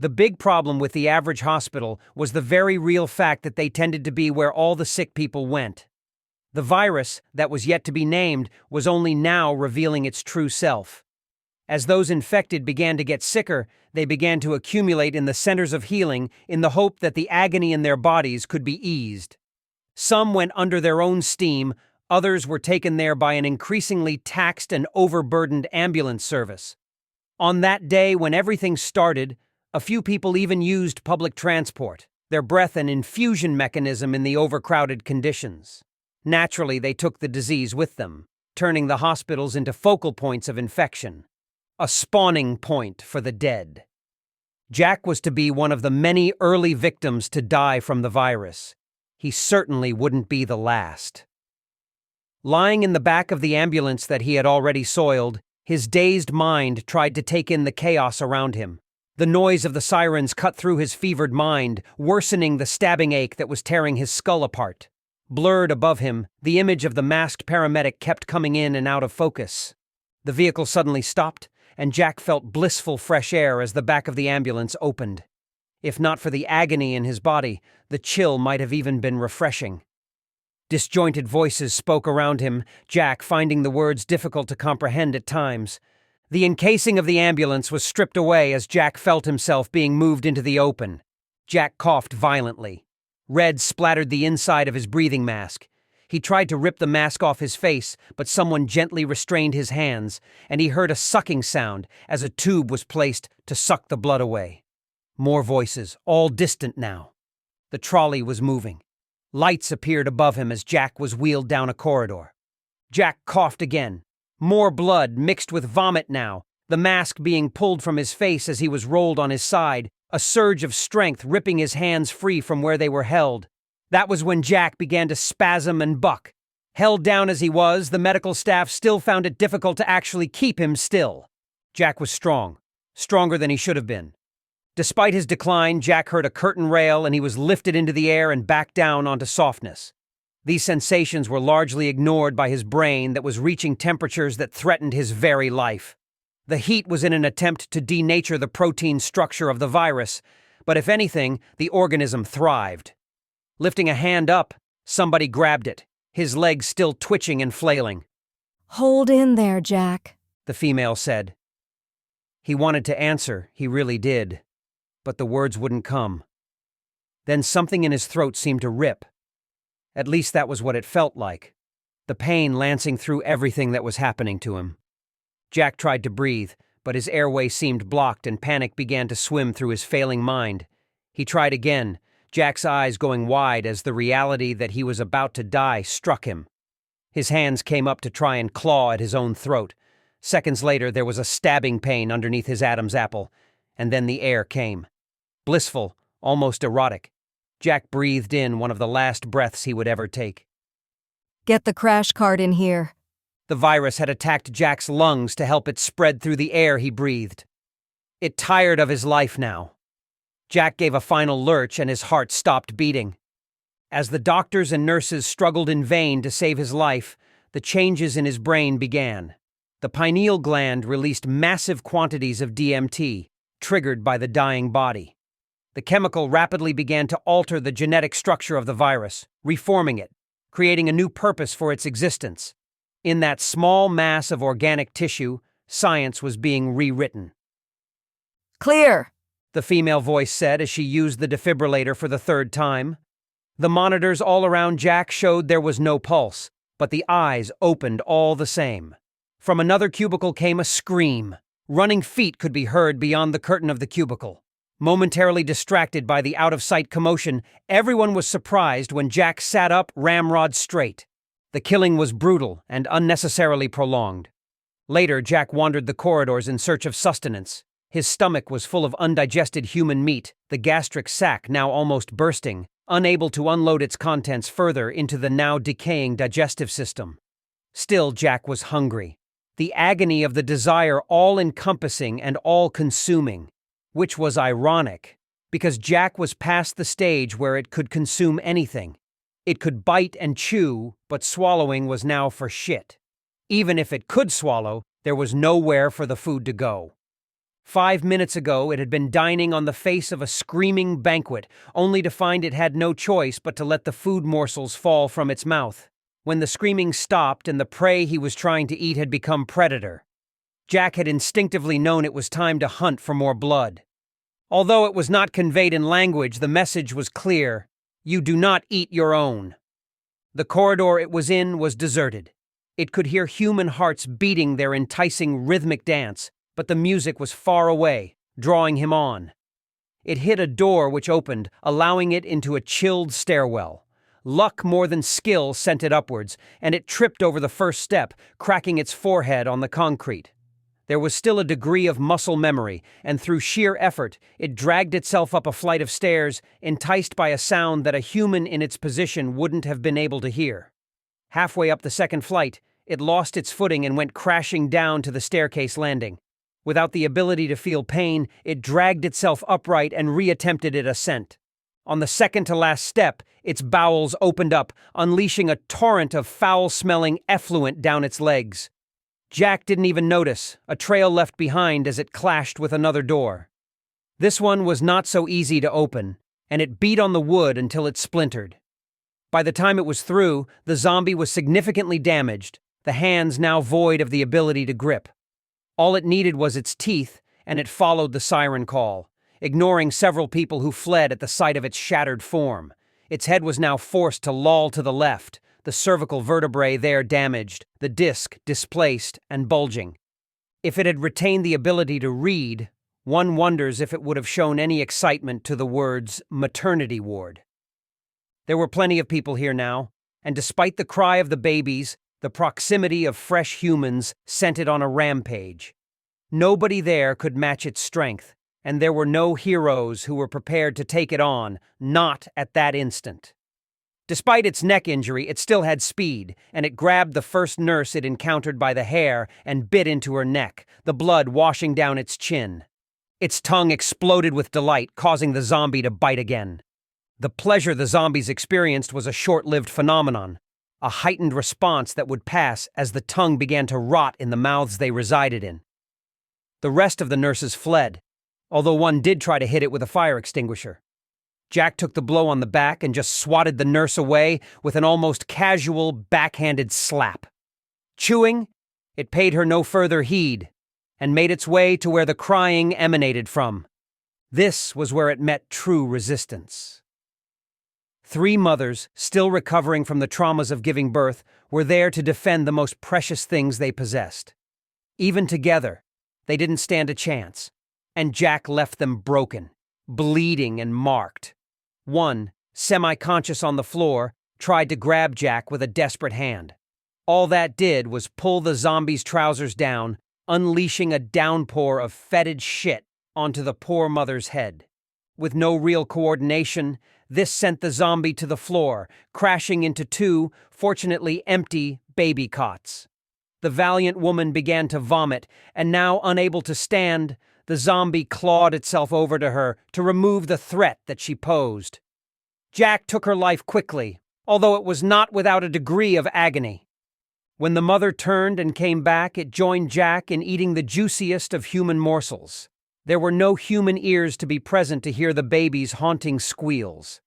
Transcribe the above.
The big problem with the average hospital was the very real fact that they tended to be where all the sick people went. The virus, that was yet to be named, was only now revealing its true self. As those infected began to get sicker, they began to accumulate in the centers of healing in the hope that the agony in their bodies could be eased. Some went under their own steam, others were taken there by an increasingly taxed and overburdened ambulance service. On that day when everything started, a few people even used public transport, their breath and infusion mechanism in the overcrowded conditions. Naturally, they took the disease with them, turning the hospitals into focal points of infection. A spawning point for the dead. Jack was to be one of the many early victims to die from the virus. He certainly wouldn't be the last. Lying in the back of the ambulance that he had already soiled, his dazed mind tried to take in the chaos around him. The noise of the sirens cut through his fevered mind, worsening the stabbing ache that was tearing his skull apart. Blurred above him, the image of the masked paramedic kept coming in and out of focus. The vehicle suddenly stopped, and Jack felt blissful fresh air as the back of the ambulance opened. If not for the agony in his body, the chill might have even been refreshing. Disjointed voices spoke around him, Jack finding the words difficult to comprehend at times. The encasing of the ambulance was stripped away as Jack felt himself being moved into the open. Jack coughed violently. Red splattered the inside of his breathing mask. He tried to rip the mask off his face, but someone gently restrained his hands, and he heard a sucking sound as a tube was placed to suck the blood away. More voices, all distant now. The trolley was moving. Lights appeared above him as Jack was wheeled down a corridor. Jack coughed again. More blood mixed with vomit now, the mask being pulled from his face as he was rolled on his side, a surge of strength ripping his hands free from where they were held. That was when Jack began to spasm and buck. Held down as he was, the medical staff still found it difficult to actually keep him still. Jack was strong, stronger than he should have been. Despite his decline, Jack heard a curtain rail and he was lifted into the air and back down onto softness. These sensations were largely ignored by his brain that was reaching temperatures that threatened his very life. The heat was in an attempt to denature the protein structure of the virus, but if anything, the organism thrived. Lifting a hand up, somebody grabbed it, his legs still twitching and flailing. "Hold in there, Jack," the female said. He wanted to answer, he really did, but the words wouldn't come. Then something in his throat seemed to rip. At least that was what it felt like, the pain lancing through everything that was happening to him. Jack tried to breathe, but his airway seemed blocked and panic began to swim through his failing mind. He tried again, Jack's eyes going wide as the reality that he was about to die struck him. His hands came up to try and claw at his own throat. Seconds later, there was a stabbing pain underneath his Adam's apple, and then the air came. Blissful, almost erotic. Jack breathed in one of the last breaths he would ever take. "Get the crash cart in here." The virus had attacked Jack's lungs to help it spread through the air he breathed. It tired of his life now. Jack gave a final lurch and his heart stopped beating. As the doctors and nurses struggled in vain to save his life, the changes in his brain began. The pineal gland released massive quantities of DMT, triggered by the dying body. The chemical rapidly began to alter the genetic structure of the virus, reforming it, creating a new purpose for its existence. In that small mass of organic tissue, science was being rewritten. "Clear," the female voice said as she used the defibrillator for the third time. The monitors all around Jack showed there was no pulse, but the eyes opened all the same. From another cubicle came a scream. Running feet could be heard beyond the curtain of the cubicle. Momentarily distracted by the out-of-sight commotion, everyone was surprised when Jack sat up ramrod straight. The killing was brutal and unnecessarily prolonged. Later, Jack wandered the corridors in search of sustenance. His stomach was full of undigested human meat, the gastric sac now almost bursting, unable to unload its contents further into the now decaying digestive system. Still, Jack was hungry. The agony of the desire all-encompassing and all-consuming, which was ironic, because Jack was past the stage where it could consume anything. It could bite and chew, but swallowing was now for shit. Even if it could swallow, there was nowhere for the food to go. 5 minutes ago, it had been dining on the face of a screaming banquet, only to find it had no choice but to let the food morsels fall from its mouth. When the screaming stopped and the prey he was trying to eat had become predator, Jack had instinctively known it was time to hunt for more blood. Although it was not conveyed in language, the message was clear: you do not eat your own. The corridor it was in was deserted. It could hear human hearts beating their enticing rhythmic dance, but the music was far away, drawing him on. It hit a door which opened, allowing it into a chilled stairwell. Luck more than skill sent it upwards, and it tripped over the first step, cracking its forehead on the concrete. There was still a degree of muscle memory, and through sheer effort, it dragged itself up a flight of stairs, enticed by a sound that a human in its position wouldn't have been able to hear. Halfway up the second flight, it lost its footing and went crashing down to the staircase landing. Without the ability to feel pain, it dragged itself upright and reattempted its ascent. On the second-to-last step, its bowels opened up, unleashing a torrent of foul-smelling effluent down its legs. Jack didn't even notice, a trail left behind as it clashed with another door. This one was not so easy to open, and it beat on the wood until it splintered. By the time it was through, the zombie was significantly damaged, the hands now void of the ability to grip. All it needed was its teeth, and it followed the siren call, ignoring several people who fled at the sight of its shattered form. Its head was now forced to loll to the left, the cervical vertebrae there damaged, the disc displaced and bulging. If it had retained the ability to read, one wonders if it would have shown any excitement to the words maternity ward. There were plenty of people here now, and despite the cry of the babies, the proximity of fresh humans sent it on a rampage. Nobody there could match its strength, and there were no heroes who were prepared to take it on, not at that instant. Despite its neck injury, it still had speed, and it grabbed the first nurse it encountered by the hair and bit into her neck, the blood washing down its chin. Its tongue exploded with delight, causing the zombie to bite again. The pleasure the zombies experienced was a short-lived phenomenon, a heightened response that would pass as the tongue began to rot in the mouths they resided in. The rest of the nurses fled, although one did try to hit it with a fire extinguisher. Jack took the blow on the back and just swatted the nurse away with an almost casual, backhanded slap. Chewing, it paid her no further heed and made its way to where the crying emanated from. This was where it met true resistance. 3 mothers, still recovering from the traumas of giving birth, were there to defend the most precious things they possessed. Even together, they didn't stand a chance, and Jack left them broken, bleeding and marked. One, semi-conscious on the floor, tried to grab Jack with a desperate hand. All that did was pull the zombie's trousers down, unleashing a downpour of fetid shit onto the poor mother's head. With no real coordination, this sent the zombie to the floor, crashing into 2, fortunately empty, baby cots. The valiant woman began to vomit, and now unable to stand, the zombie clawed itself over to her to remove the threat that she posed. Jack took her life quickly, although it was not without a degree of agony. When the mother turned and came back, it joined Jack in eating the juiciest of human morsels. There were no human ears to be present to hear the baby's haunting squeals.